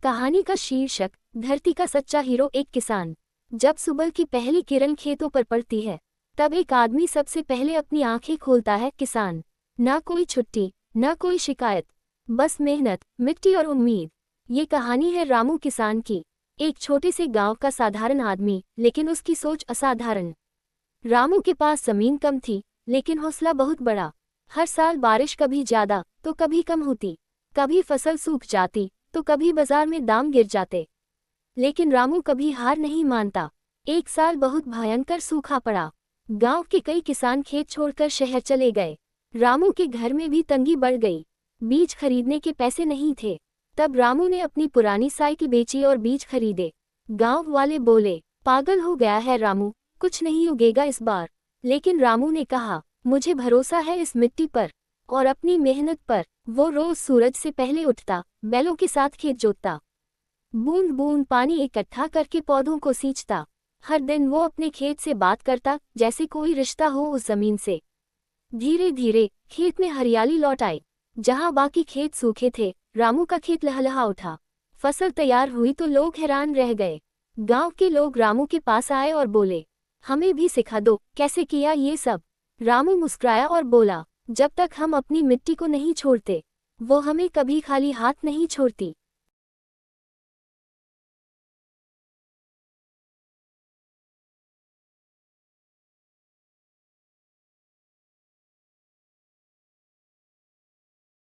कहानी का शीर्षक धरती का सच्चा हीरो एक किसान। जब सुबह की पहली किरण खेतों पर पड़ती है तब एक आदमी सबसे पहले अपनी आंखें खोलता है, किसान। ना कोई छुट्टी, ना कोई शिकायत, बस मेहनत, मिट्टी और उम्मीद। ये कहानी है रामू किसान की, एक छोटे से गांव का साधारण आदमी, लेकिन उसकी सोच असाधारण। रामू के पास जमीन कम थी, लेकिन हौसला बहुत बड़ा। हर साल बारिश कभी ज्यादा तो कभी कम होती, कभी फसल सूख जाती तो कभी बाजार में दाम गिर जाते। लेकिन रामू कभी हार नहीं मानता। एक साल बहुत भयंकर सूखा पड़ा। गांव के कई किसान खेत छोड़कर शहर चले गए। रामू के घर में भी तंगी बढ़ गई। बीज खरीदने के पैसे नहीं थे। तब रामू ने अपनी पुरानी साइकिल बेची और बीज खरीदे। गांव वाले बोले, पागल हो गया है रामू, कुछ नहीं उगेगा इस बार। लेकिन रामू ने कहा, मुझे भरोसा है इस मिट्टी पर और अपनी मेहनत पर। वो रोज सूरज से पहले उठता, बैलों के साथ खेत जोतता, बूंद बूंद पानी इकट्ठा करके पौधों को सींचता। हर दिन वो अपने खेत से बात करता जैसे कोई रिश्ता हो उस जमीन से। धीरे धीरे खेत में हरियाली लौट आई। जहां बाकी खेत सूखे थे, रामू का खेत लहलहा उठा। फसल तैयार हुई तो लोग हैरान रह गए। गांव के लोग रामू के पास आए और बोले, हमें भी सिखा दो, कैसे किया ये सब। रामू मुस्कुराया और बोला, जब तक हम अपनी मिट्टी को नहीं छोड़ते, वो हमें कभी खाली हाथ नहीं छोड़ती।